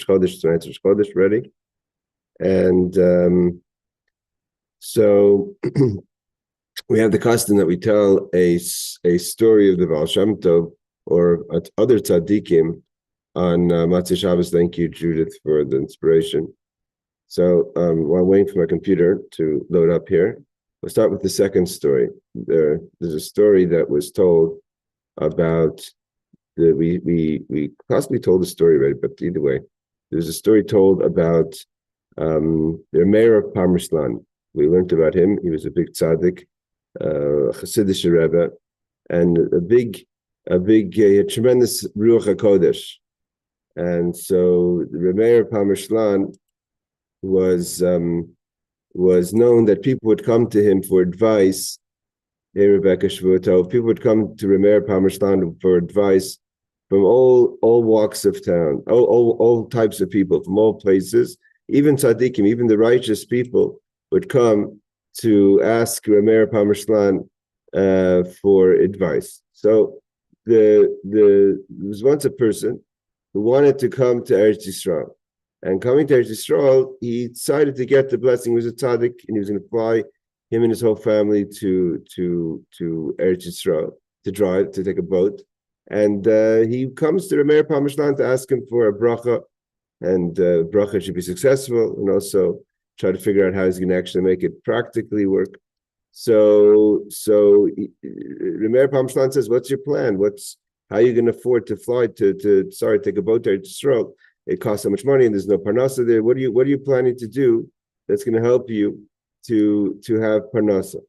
Chodesh, tonight's Rosh Chodesh ready. And so we have the custom that we tell a story of the Baal Shem Tov or other tzaddikim on Motzaei Shabbos. Thank you, Judith, for the inspiration. So while waiting for my computer to load up here, we'll start with the second story. There's a story that was told about we possibly told the story already, but either way, there's a story told about the mayor of Parmesan. We learned about him. He was a big tzaddik, Hasidic Rebbe, and a tremendous Ruach HaKodesh. And so the mayor of Parmesan was known that people would come to him for advice. Hey, Rebecca Shvuto, people would come to Remeir Parmesan for advice from all walks of town, all types of people from all places. Even tzaddikim, even the righteous people would come to ask Remeir Parmesan for advice. So there was once a person who wanted to come to Eretz Yisrael. And coming to Eretz Yisrael, he decided to get the blessing. He was a tzaddik, and he was going to fly him and his whole family to Eretz Yisrael to take a boat. And he comes to Remeir Parmesan to ask him for a bracha, and bracha should be successful, and also try to figure out how he's going to actually make it practically work. So Remeir Parmesan says, "What's your plan? How are you going to afford to fly take a boat to Eretz Yisrael? It costs so much money, and there's no parnasa there. What are you planning to do that's going to help you to have parnasa?"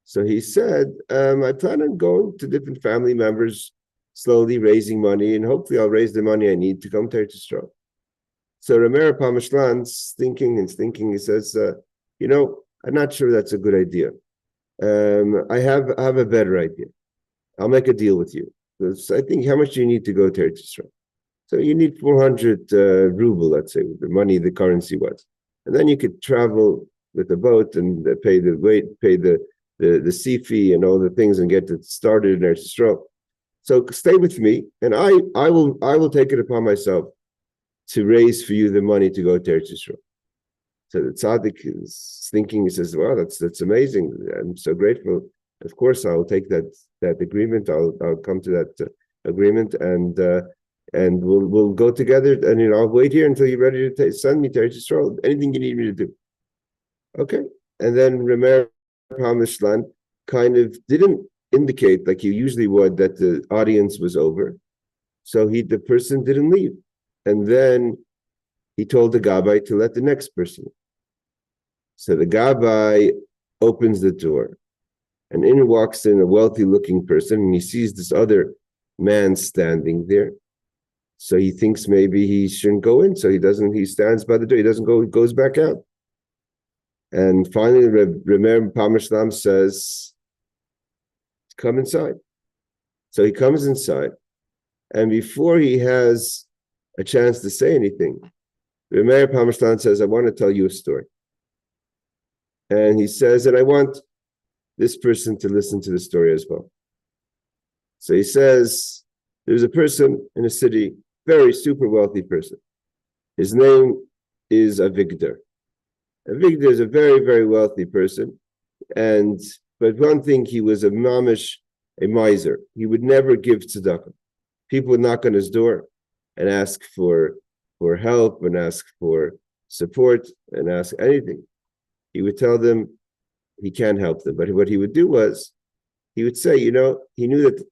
So he said, "I plan on going to different family members, slowly raising money, and hopefully I'll raise the money I need to come to Eretz Yisrael." So Remeir Parmesan's thinking, he says, "I'm not sure that's a good idea. I have a better idea. I'll make a deal with you. I think, how much do you need to go to Eretz Yisrael? So you need 400 ruble, let's say, the money, the currency was. And then you could travel with the boat and pay the sea fee and all the things and get it started in Eretz Yisrael. So stay with me, and I will take it upon myself to raise for you the money to go to Eretz Yisrael." So the tzaddik is thinking, he says, "Wow, that's amazing. I'm so grateful. Of course, I'll take that agreement. I'll come to that agreement, and we'll go together. And I'll wait here until you're ready to send me to Eretz Yisrael. Anything you need me to do." Okay. And then Remeir Parmesan kind of didn't indicate, like you usually would, that the audience was over. So the person didn't leave. And then he told the gabbai to let the next person. So the gabbai opens the door, and in walks in a wealthy-looking person, and he sees this other man standing there. So he thinks maybe he shouldn't go in. So he stands by the door. He doesn't go, he goes back out. And finally, Remeir Parmesan says, "Come inside." So he comes inside. And before he has a chance to say anything, Remeir Parmesan says, "I want to tell you a story." And he says, "and I want this person to listen to the story as well." So he says, there's a person in a city, very super wealthy person. His name is Avigdor. Avigdor is a very, very wealthy person. But one thing, he was a mamish, a miser. He would never give tzedakah. People would knock on his door and ask for help and ask for support and ask anything. He would tell them he can't help them. But what he would do was, he would say, he knew that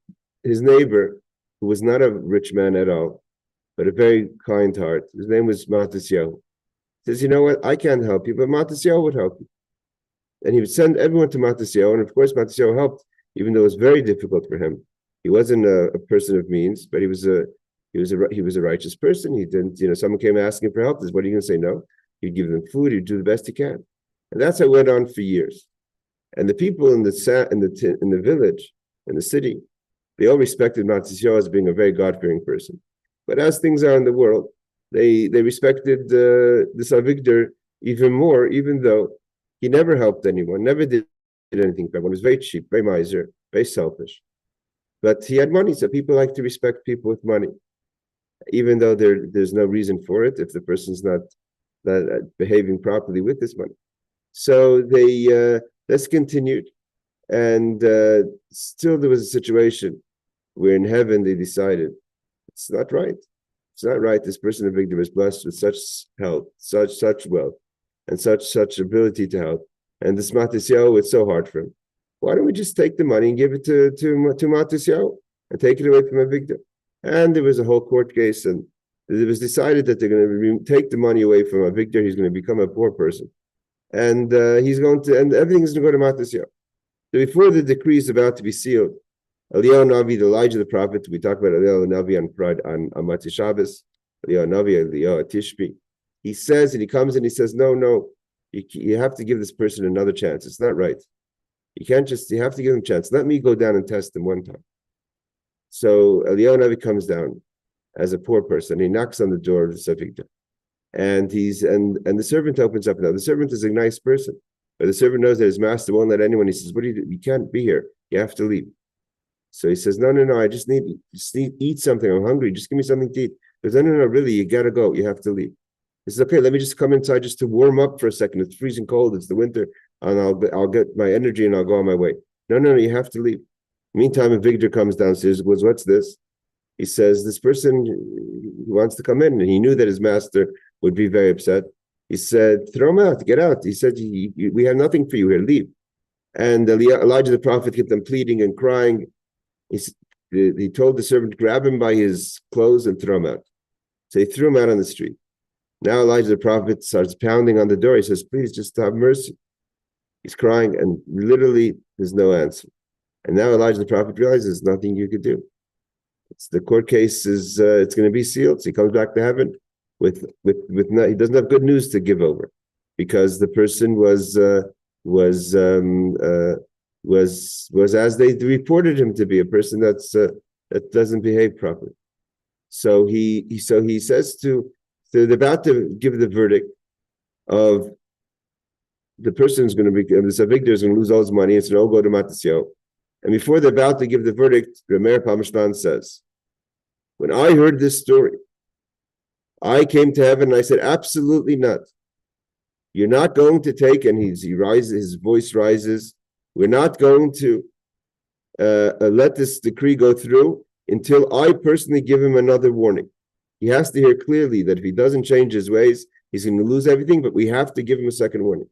his neighbor, who was not a rich man at all, but a very kind heart, his name was Motzaei, says, "You know what, I can't help you, but Motzaei would help you." And he would send everyone to Motzaei, and of course Motzaei helped, even though it was very difficult for him. He wasn't a person of means, but he was a righteous person. He didn't, someone came asking for help. What are you going to say no? He'd give them food. He'd do the best he can, and that's how it went on for years. And the people in the village, in the city, they all respected Motzaei as being a very God-fearing person. But as things are in the world, they respected this Avigdor even more, even though he never helped anyone, never did anything for everyone. He was very cheap, very miser, very selfish. But he had money, so people like to respect people with money. even though there's no reason for it if the person's not behaving properly with this money. So this continued, and still there was a situation where in heaven they decided it's not right. It's not right. This person in Victor was blessed with such health, such wealth, and such ability to help. And this Matisyahu, it's so hard for him. Why don't we just take the money and give it to Matisyahu and take it away from Avigdor? And there was a whole court case, and it was decided that they're going to take the money away from Avigdor. He's going to become a poor person, and and everything is going to go to Matisyahu. So before the decree is about to be sealed, Eliyahu Navi, the Elijah the prophet, we talk about Eliyahu Navi on Motzei Shabbos, Eliyahu Navi, Eliyahu Tishbi. He says, and he comes and he says, no, you have to give this person another chance. It's not right. You have to give him a chance. Let me go down and test him one time. So Eliyahu Navi comes down as a poor person. He knocks on the door of the Avigdor. And the servant opens up. Now the servant is a nice person, but the servant knows that his master won't let anyone. He says, "What do you do? You can't be here. You have to leave." So he says, No, I just need eat something. I'm hungry. Just give me something to eat. He goes, No, really, you gotta go. You have to leave. He says, okay, let me just come inside just to warm up for a second. It's freezing cold. It's the winter, and I'll get my energy and I'll go on my way. No, you have to leave. Meantime, a Victor comes downstairs and goes, what's this? He says, this person wants to come in, and he knew that his master would be very upset. He said, throw him out, get out. He said, we have nothing for you here, leave. And Elijah the prophet kept on pleading and crying. He told the servant, grab him by his clothes and throw him out. So he threw him out on the street. Now Elijah the prophet starts pounding on the door. He says, please just have mercy. He's crying, and literally there's no answer. And now Elijah the prophet realizes there's nothing you could do. The court case is it's going to be sealed. So he comes back to heaven with he doesn't have good news to give over, because the person was as they reported him to be, a person that doesn't behave properly. So he says they're about to give the verdict of the person is going to be, this Avigdor is going to lose all his money. It's no go to Matisyahu. And before they're about to give the verdict, Rameir Pamashtan says, when I heard this story, I came to heaven and I said, absolutely not. You're not going to take, and he rises, his voice rises. We're not going to let this decree go through until I personally give him another warning. He has to hear clearly that if he doesn't change his ways, he's going to lose everything, but we have to give him a second warning.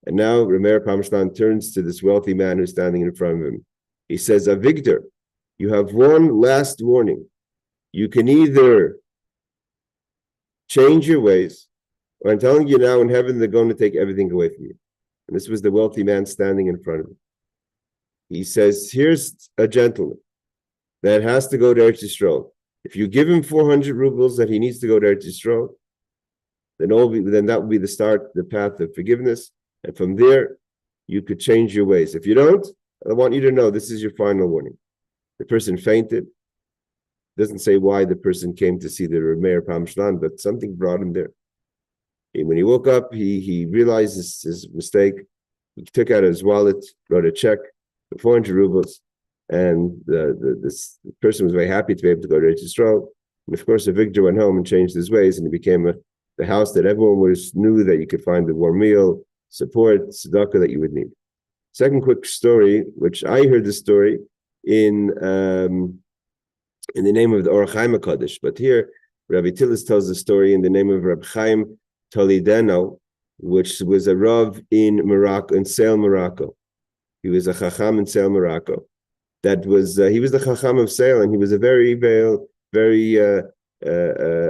And now Rameir Pamashtan turns to this wealthy man who's standing in front of him. He says, Avigdor, you have one last warning. You can either change your ways, or I'm telling you now, in heaven, they're going to take everything away from you. And this was the wealthy man standing in front of him. He says, here's a gentleman that has to go to Eretz Yisrael. If you give him 400 rubles that he needs to go to Eretz Yisrael, then that will be the start, the path of forgiveness. And from there, you could change your ways. If you don't, I want you to know this is your final warning. The person fainted. Doesn't say why the person came to see the Rameir Pamashtan, but something brought him there. And when he woke up, he realized his mistake. He took out his wallet, wrote a check for 400 rubles, and this person was very happy to be able to go to Eretz Yisrael. And of course, Avigdor went home and changed his ways, and he became the house that everyone knew that you could find the warm meal, support, tzedakah that you would need. Second quick story, which I heard the story in the name of the Orach Chaim Kodesh, but here Rabbi Tillis tells the story in the name of Rabbi Chaim Toledano, which was a Rav in Morocco, in Sale, Morocco. He was a Chacham in Sale, Morocco. He was the Chacham of Sale, and he was a very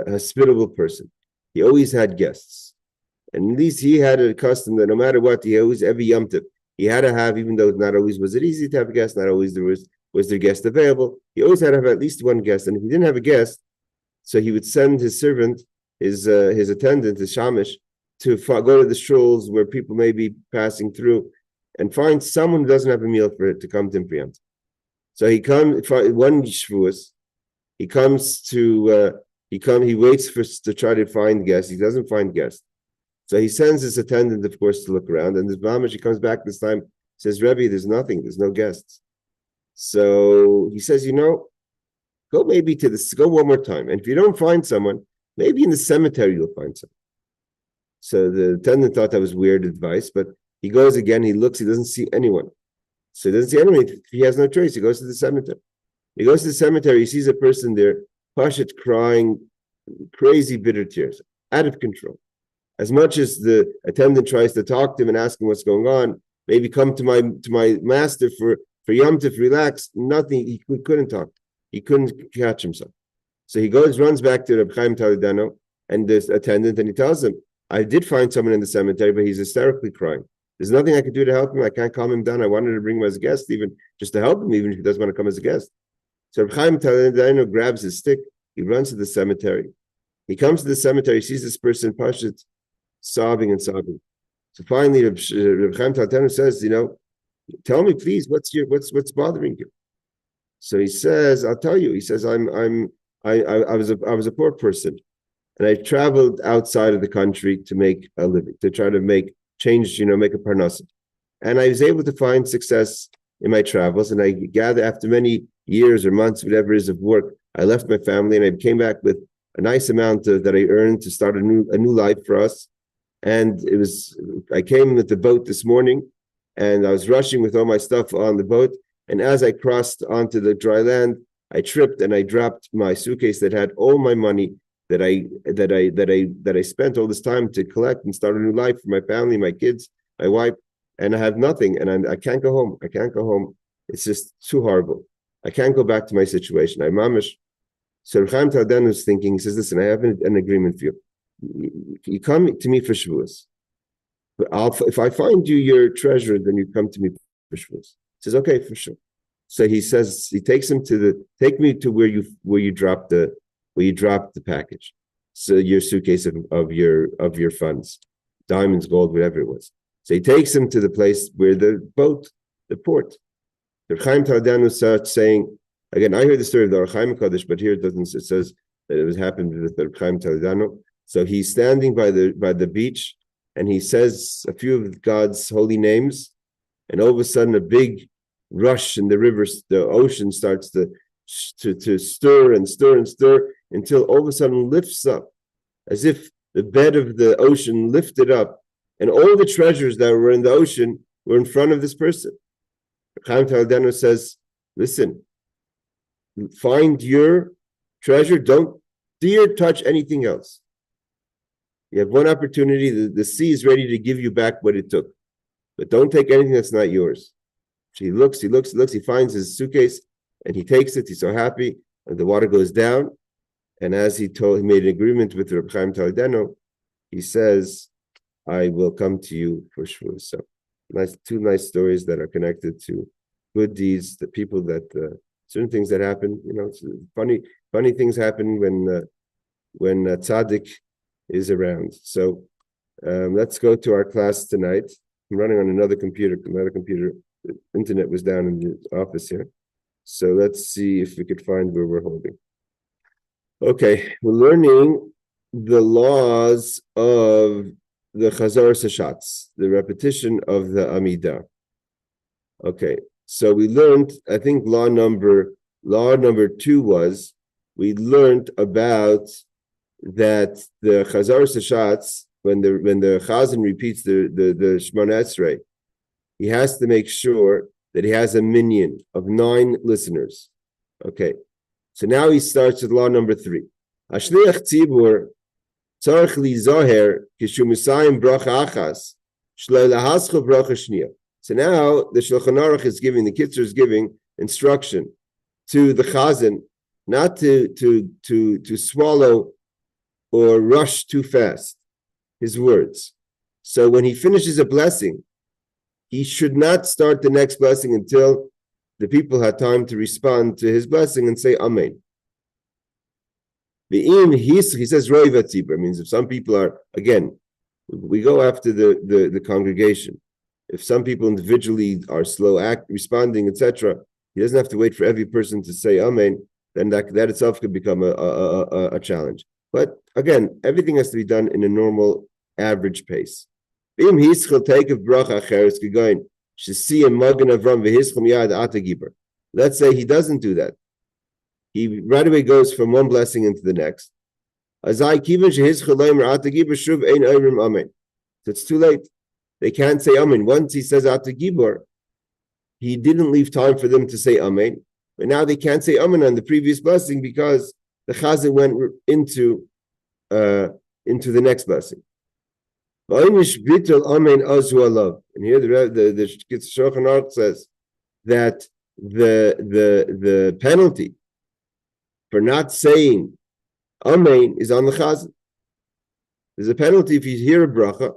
hospitable person. He always had guests. And at least he had a custom that no matter what, he always, every Yom Tov, he had to have, even though not always was it easy to have a guest, not always was their guest available, he always had to have at least one guest. And if he didn't have a guest, so he would send his servant, his attendant, his shamish, to go to the shuls where people may be passing through and find someone who doesn't have a meal for it to come to him for Yom Tov. So he comes one Shavuos. He waits to try to find guests. He doesn't find guests. So he sends his attendant, of course, to look around. And this mamash, he comes back this time, says, Rebbe, there's nothing, there's no guests. So he says, Go maybe to this, go one more time. And if you don't find someone, maybe in the cemetery you'll find someone. So the attendant thought that was weird advice, but he goes again, he looks, he doesn't see anyone. So he doesn't see anyone. He has no choice. He goes to the cemetery. He goes to the cemetery, he sees a person there, Pashat, crying crazy bitter tears, out of control. As much as the attendant tries to talk to him and ask him what's going on, maybe come to my master for Yom Tov, relax, nothing, he couldn't talk. He couldn't catch himself. So he runs back to Reb Chaim Toledano and this attendant, and he tells him, I did find someone in the cemetery, but he's hysterically crying. There's nothing I could do to help him. I can't calm him down. I wanted to bring him as a guest, even just to help him, even if he doesn't want to come as a guest. So Reb Chaim Toledano grabs his stick. He runs to the cemetery. He comes to the cemetery. He sees this person, Pashat, sobbing and sobbing. So finally, Reb Chaim Toledano says, tell me, please, what's bothering you? So he says, I'll tell you. He says, I was a poor person, and I traveled outside of the country to make a living, to try to make a parnasa. And I was able to find success in my travels, and I gather after many years or months, whatever it is of work, I left my family and I came back with a nice amount that I earned to start a new life for us. And I came with the boat this morning, and I was rushing with all my stuff on the boat. And as I crossed onto the dry land, I tripped and I dropped my suitcase that had all my money that I spent all this time to collect and start a new life for my family, my kids, my wife, and I have nothing. And I can't go home. I can't go home. It's just too horrible. I can't go back to my situation. I'm mamish. So Reb Chaim Toledano was thinking. He says, "Listen, I have an agreement for you. You come to me for Shabbos. But if I find you your treasure, then you come to me for Shabbos." He says, "Okay, for sure." So he says he takes him take me to where you dropped the package. So your suitcase of your funds, diamonds, gold, whatever it was. So he takes him to the place where the port. Reb Chaim Toledano starts saying, again, I heard the story of the Or Chaim Kodesh, but here it doesn't. It says that it was happened with Reb Chaim Toledano. So he's standing by the beach, and he says a few of God's holy names, and all of a sudden a big rush in the rivers, the ocean starts to stir and stir and stir until all of a sudden lifts up, as if the bed of the ocean lifted up, and all the treasures that were in the ocean were in front of this person. Chaim Toledano says, "Listen, find your treasure. Don't dare touch anything else. You have one opportunity. The sea is ready to give you back what it took, but don't take anything that's not yours." So he looks. He finds his suitcase and he takes it. He's so happy, and the water goes down. And as he made an agreement with Reb Chaim Toledano, he says, "I will come to you for Shavuos." So, two nice stories that are connected to good deeds. The people that certain things that happen. Funny things happen when tzaddik is around. So let's go to our class tonight. I'm running on another computer. The internet was down in the office here. So let's see if we could find where we're holding. Okay, we're learning the laws of the Chazaras HaShatz, the repetition of the Amidah. Okay, so we learned, I think law number 2 was, we learned about that the Chazaras HaShatz, when the Chazzan repeats the Shemoneh Esrei, he has to make sure that he has a minyan of 9 listeners. Okay, so now he starts with law number 3. Hashliach tzibur tzarich lizoher kishu misayim bracha achas shlo lahascho bracha shniya. So now the Shulchan Aruch is giving, the Kitzur is giving instruction to the Chazzan not to swallow or rush too fast his words. So when he finishes a blessing, he should not start the next blessing until the people had time to respond to his blessing and say Amen. He says Roiva Tzibur, means if some people are, again, we go after the congregation. If some people individually are slow responding, etc., he doesn't have to wait for every person to say Amen. Then that itself could become a challenge. But again, everything has to be done in a normal, average pace. Let's say he doesn't do that. he right away goes from one blessing into the next. So it's too late. They can't say Amen. Once he says Ata Gibor, he didn't leave time for them to say Amen. But now they can't say Amen on the previous blessing because the Chazzan went into the next blessing. And here the Kitzur Shulchan Aruch says that the penalty for not saying Amen is on the Chazzan. There's a penalty if you hear a bracha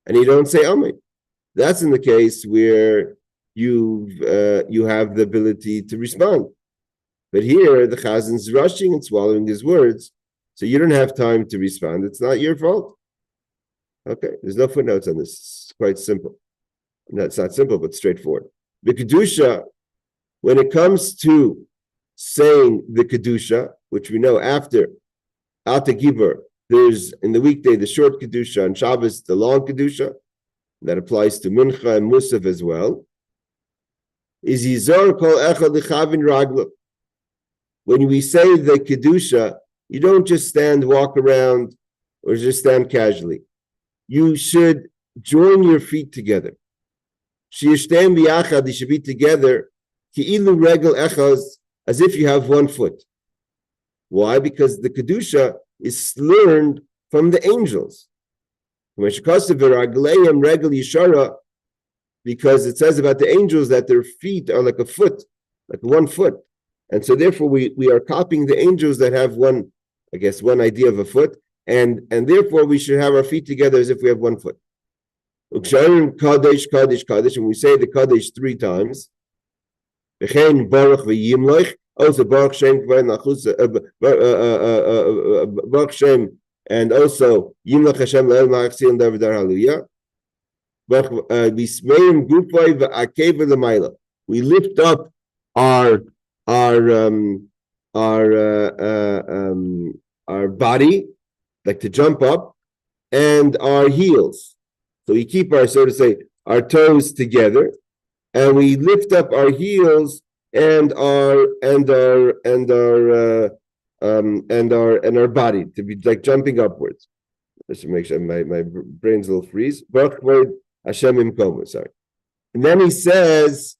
and you don't say Amen. That's in the case where you have the ability to respond. But here the Chazzan's rushing and swallowing his words, so you don't have time to respond. It's not your fault. Okay, there's no footnotes on this. It's quite simple. No, it's not simple, but straightforward. The Kedusha, when it comes to saying the Kedusha, which we know after Ata Gibor, there's in the weekday the short Kedusha, and Shabbos the long Kedusha. That applies to Mincha and Musaf as well. Is Yizor Kol Echad Lechavin Raglo. When we say the Kedusha, you don't just walk around, or just stand casually. You should join your feet together. Sheyishtem biyachad, you should be together, ki'ilu regel echaz, as if you have one foot. Why? Because the Kedusha is learned from the angels. Because it says about the angels that their feet are like a foot, like 1 foot. And so therefore we are copying the angels that have one idea of a foot. And therefore we should have our feet together as if we have 1 foot. Kodesh, Kodesh, Kodesh, and we say the Kodesh 3 times. Also Baruch Shem, Baruch Shem, and also Yimlach Hashem Le'el Ma'achsi and David Hallelujah. We lift up our body, like to jump up, and our heels. So we keep our, so to say, our toes together, and we lift up our heels and our body to be like jumping upwards. Let's make sure my brain's a little freeze. Hashem Imkomo, sorry. And then he says,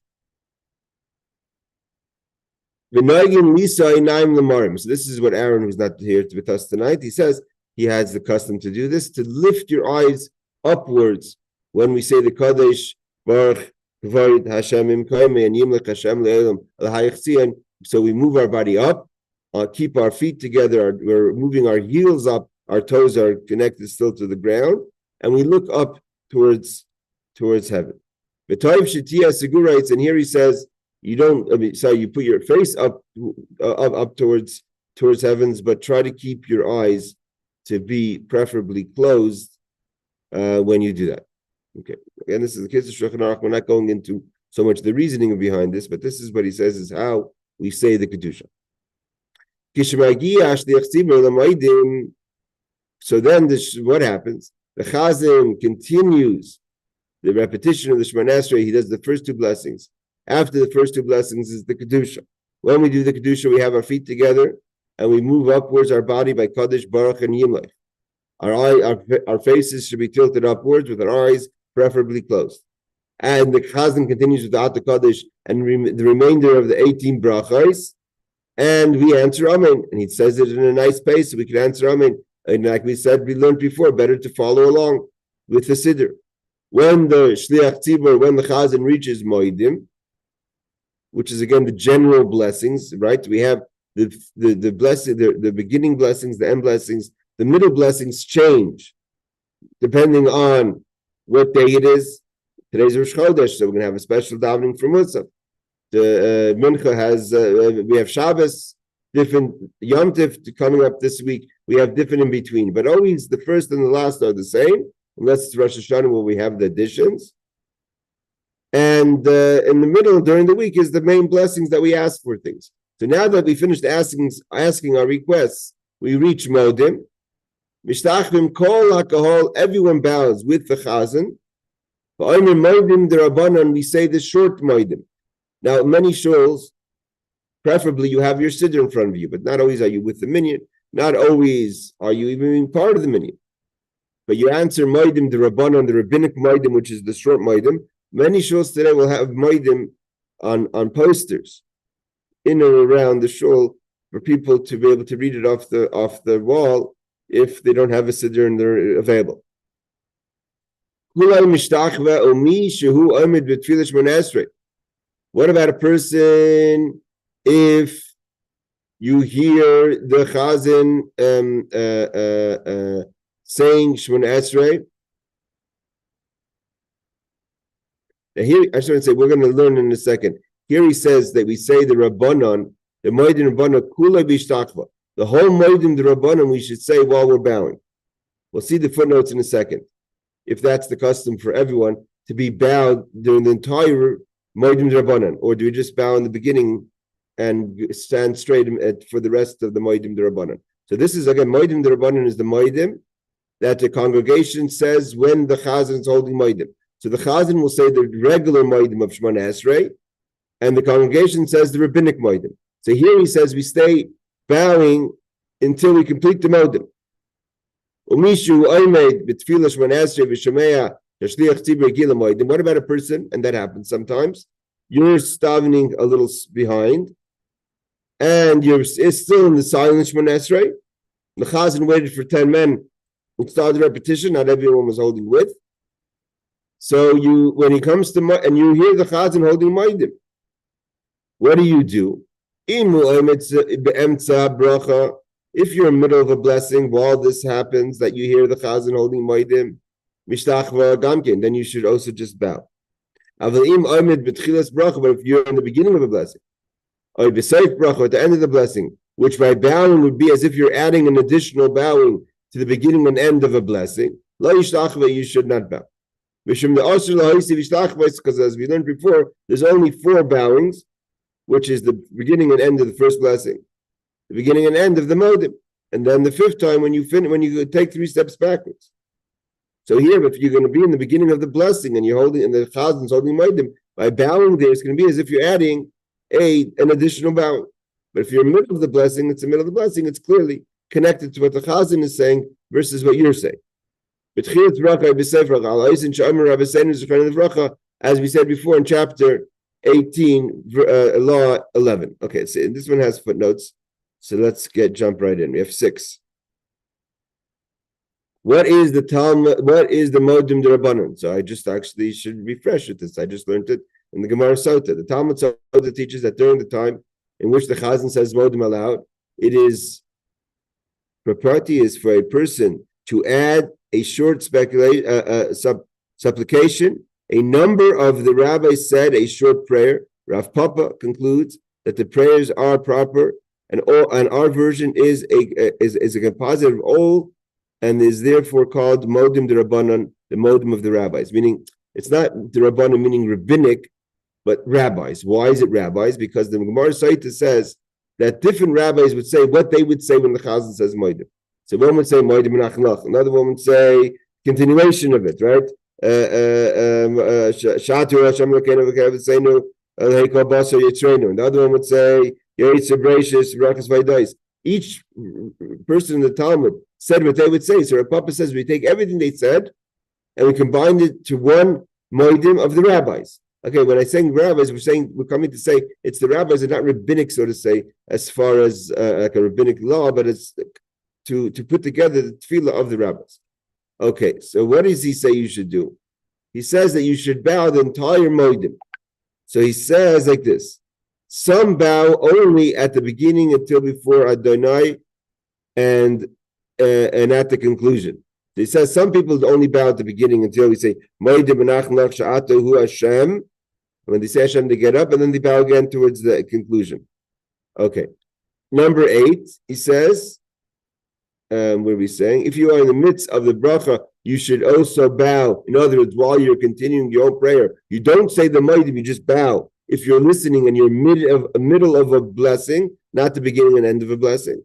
so this is what Aaron, who's not here with us tonight, he says he has the custom to do this, to lift your eyes upwards when we say the Kodesh, Baruch, Kvarid, Hashem Imkomo, and Yimlech Hashem Le'elam Al-Hayachzian. So we move our body up, keep our feet together, we're moving our heels up, our toes are connected still to the ground, and we look up towards heaven. And here he says, you put your face up towards heavens, but try to keep your eyes to be preferably closed when you do that. Okay, again, this is the Kitzur Shulchan Aruch. We're not going into so much the reasoning behind this, but this is what he says is how we say the Kedusha. So then what happens? The Chazzan continues the repetition of the Shemoneh Esrei. He does the first 2 blessings. After the first 2 blessings is the Kedusha. When we do the Kedusha, we have our feet together and we move upwards our body by Kodesh, Baruch, and Yimlech. Our faces should be tilted upwards with our eyes preferably closed. And the Chazzan continues with the Ata Kodesh and the remainder of the 18 brachos, and we answer Amen. And he says it in a nice pace so we can answer Amen. And like we said, we learned before, better to follow along with the Siddur. When the Shliach Tzibur, when the Chazzan reaches Moedim, which is again the general blessings, right? We have the blessing, the beginning blessings, the end blessings, the middle blessings change depending on what day it is. Today's Rosh Chodesh, so we're going to have a special davening for Musaf. The Mincha has, we have Shabbos, different Yom Tif coming up this week. We have different in between, but always the first and the last are the same, unless it's Rosh Hashanah where we have the additions. And in the middle, during the week, is the main blessings that we ask for things. So now that we finished asking our requests, we reach Modim. Mishtachvim kol hakahol, everyone bows with the Chazzan. Modim derabanan, we say the short Modim. Now, many shuls, preferably you have your siddur in front of you, but not always are you with the minyan. Not always are you even being part of the minyan. But you answer Moedim, the Rabbanon, the rabbinic Moedim, which is the short Moedim. Many shuls today will have Moedim on posters in or around the shul for people to be able to read it off the wall if they don't have a siddur and they're available. What about a person if you hear the Chazzan saying Shemoneh Esrei? Now here, I just want to say, we're going to learn in a second. Here he says that we say the Rabbanon, the Moedim Rabbanon, Kula B'Ishtakva. The whole Moedim, the Rabbanon, we should say while we're bowing. We'll see the footnotes in a second. If that's the custom for everyone, to be bowed during the entire Moedim Rabbanon, or do we just bow in the beginning and stand straight for the rest of the Moedim Rabbanon? So this is, again, Moedim Rabbanon is the Moedim that the congregation says when the Chazzan is holding Moedim. So the Chazzan will say the regular Moedim of Shemoneh Esrei, and the congregation says the rabbinic Moedim. So here he says we stay bowing until we complete the Moedim. What about a person, and that happens sometimes, you're davening a little behind, and you're still in the silent Shemoneh Esrei. The Chazzan waited for 10 men and started repetition, not everyone was holding with. So when he comes to, and you hear the Chazzan holding Moedim, what do? If you're in the middle of a blessing while this happens, that you hear the Chazzan holding Moedim, then you should also just bow. But if you're in the beginning of a blessing, or at the end of the blessing, which by bowing would be as if you're adding an additional bowing to the beginning and end of a blessing, you should not bow. Because as we learned before, there's only 4 bowings, which is the beginning and end of the first blessing, the beginning and end of the Moedim, and then the 5th time when you take 3 steps backwards. So here, if you're going to be in the beginning of the blessing and you're holding, and the Chazzan's holding Moedim, by bowing there, it's going to be as if you're adding an additional bowing. But if you're in the middle of the blessing, it's the middle of the blessing, it's clearly connected to what the Chazzan is saying versus what you're saying. As we said before in chapter 18, law 11. Okay, so this one has footnotes, so let's jump right in. We have 6. What is the Talmud? What is the Moedim D'Rabbanan? So I just actually should refresh with this. I just learned it in the Gemara Sota. The Talmud Sota teaches that during the time in which the Chazzan says Moedim aloud, it is propriety is for a person to add a short supplication. A number of the rabbis said a short prayer. Rav Papa concludes that the prayers are proper, and our version is a composite of all, and is therefore called Moedim D'Rabbanan, the Moedim of the rabbis. Meaning, it's not D'Rabbanan meaning rabbinic, but rabbis. Why is it rabbis? Because the Gemara Saita says that different rabbis would say what they would say when the Chazzan says Moedim. So one would say Moedim Nachlach, another one would say continuation of it, right? Shatu Hashem Elokeinu v'Kavitzeinu Heikol Basar Yitzreinu. The other one would say Yeritz Abrasius Rakas Vaydais. Each person in the Talmud said what they would say. So Rav Papa says we take everything they said and we combine it to one Moedim of the rabbis. Okay, when I say rabbis, we're coming to say it's the rabbis, and not rabbinic, so to say, as far as like a rabbinic law, but it's to put together the tefillah of the rabbis. Okay, so what does he say you should do? He says that you should bow the entire Moedim. So he says like this: some bow only at the beginning until before Adonai, and at the conclusion. So he says some people only bow at the beginning until we say Moedim Menachem Sha'atu Hu Hashem. When they say Hashem, they get up and then they bow again towards the conclusion. Okay, number 8, he says. What are we saying? If you are in the midst of the bracha, you should also bow. In other words, while you're continuing your own prayer, you don't say the Moedim, you just bow. If you're listening and you're middle of a blessing, not the beginning and end of a blessing,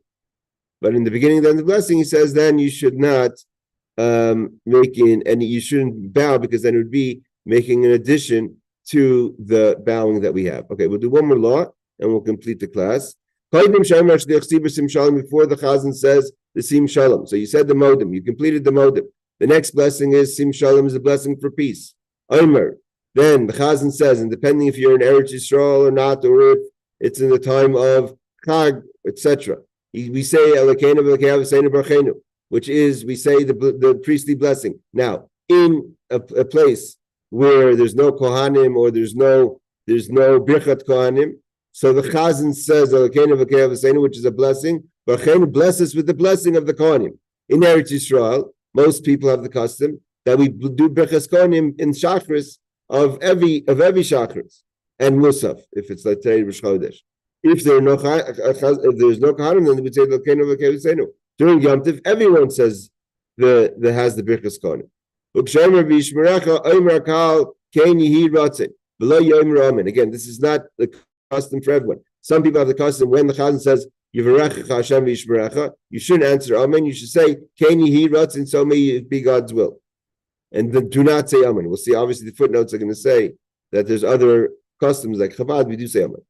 but in the beginning and end of the blessing, he says then you should not you shouldn't bow, because then it would be making an addition to the bowing that we have. Okay, we'll do one more law, and we'll complete the class. Before the Chazzan says the Sim Shalom. So you said the modem, you completed the modem. The next blessing is Sim Shalom, is a blessing for peace. Omer. Then the Chazzan says, and depending if you're in Eretz Yisrael or not, or if it's in the time of Chag, etc. We say Elokeinu v'Elokeinu v'Seinu Barcheinu, which is we say the priestly blessing. Now, in a place where there's no Kohanim or there's no Birchat Kohanim, so the Chazzan says Elokeinu v'Elokeinu v'Seinu, which is a blessing. Barcheinu, bless us with the blessing of the Kohanim. In Eretz Yisrael, most people have the custom that we do Birchas Kohanim in Shachris of every Shachris and Musaf, if it's like today Rosh Chodesh. If there's no Kohanim, then we say Elokeinu v'Elokeinu v'Seinu. During Yom Tov, everyone says that has the Birchas Kohanim. Again, this is not the custom for everyone. Some people have the custom when the Chazzan says Yivarechecha Hashem v'yishmerecha, you shouldn't answer Amen. You should say Ken Yehi Ratzin, so may it be God's will, and then do not say Amen. We'll see. Obviously, the footnotes are going to say that there's other customs like Chabad. We do say Amen.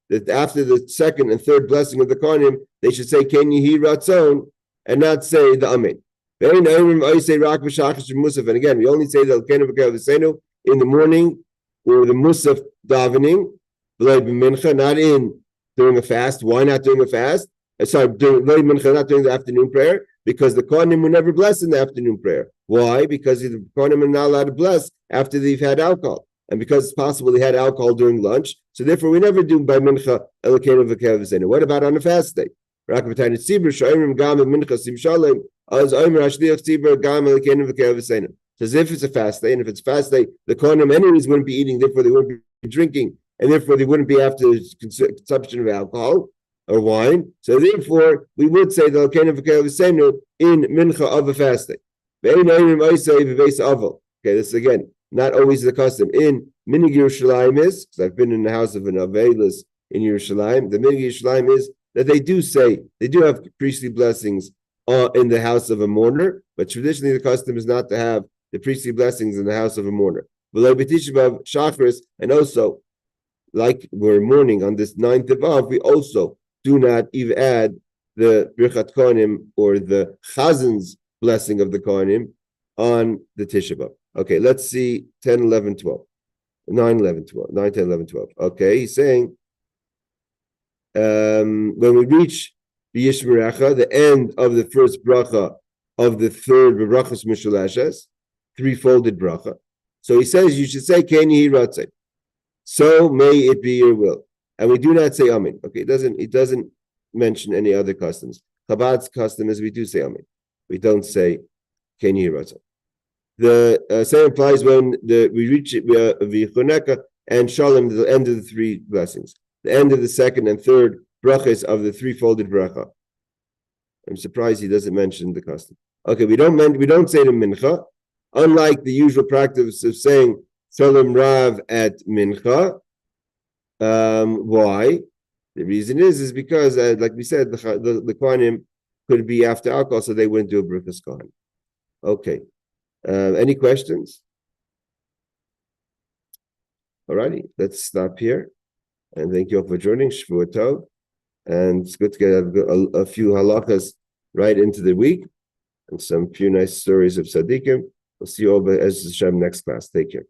That after the second and third blessing of the Kohanim, they should say Ken Yehi Ratzon and not say the Amen. And again, we only say the Elokeinu v'Elokeinu v'Seinu in the morning or the Musaf davening, not in during a fast. Why not during a fast? Not during the afternoon prayer, because the Kohanim will never bless in the afternoon prayer. Why? Because the Kohanim are not allowed to bless after they've had alcohol, and because it's possible they had alcohol during lunch, so therefore we never do by mincha Elokeinu v'Elokeinu v'Seinu. What about on a fast day? As if it's a fast day, and if it's fast day, the Kohanim anyways wouldn't be eating, therefore they wouldn't be drinking, and therefore they wouldn't be after consumption of alcohol or wine. So therefore, we would say the Elokeinu v'Elokeinu v'Seinu in mincha of a fast day. Okay, this is again not always the custom. In Minig Yerushalayim is, because I've been in the house of an Avelis in Yerushalayim, the Minig Yerushalayim is that they do have priestly blessings in the house of a mourner, but traditionally the custom is not to have the priestly blessings in the house of a mourner. And also, like we're mourning on this 9th of Av, we also do not even add the Birchat Kohanim or the Chazzan's blessing of the Kohanim on the Tisha B'Av. Okay, let's see 10, 11, 12. 9, 11, 12. 9, 10, 11, 12. Okay, he's saying when we reach the Yishmerecha, the end of the first bracha of the third brachas mishulashes, three-folded bracha. So he says you should say Ken Yehi Ratzon, so may it be your will. And we do not say Amen. Okay, it doesn't mention any other customs. Chabad's custom is we do say Amen. We don't say Ken Yehi Ratzon. The same applies when we reach V'yichoneka and Shalom, the end of the three blessings, the end of the second and third brachas of the three-folded bracha. I'm surprised he doesn't mention the custom. Okay, we don't say the mincha, unlike the usual practice of saying Shalom Rav at mincha. Why? The reason is because, like we said, the Kohanim could be after alcohol, so they wouldn't do a Birchas Kohanim. Okay. Any questions? Alrighty, let's stop here. And thank you all for joining. Shvuah Tov. And it's good to get a few halachos right into the week and some few nice stories of tzaddikim. We'll see you all as Hashem next class. Take care.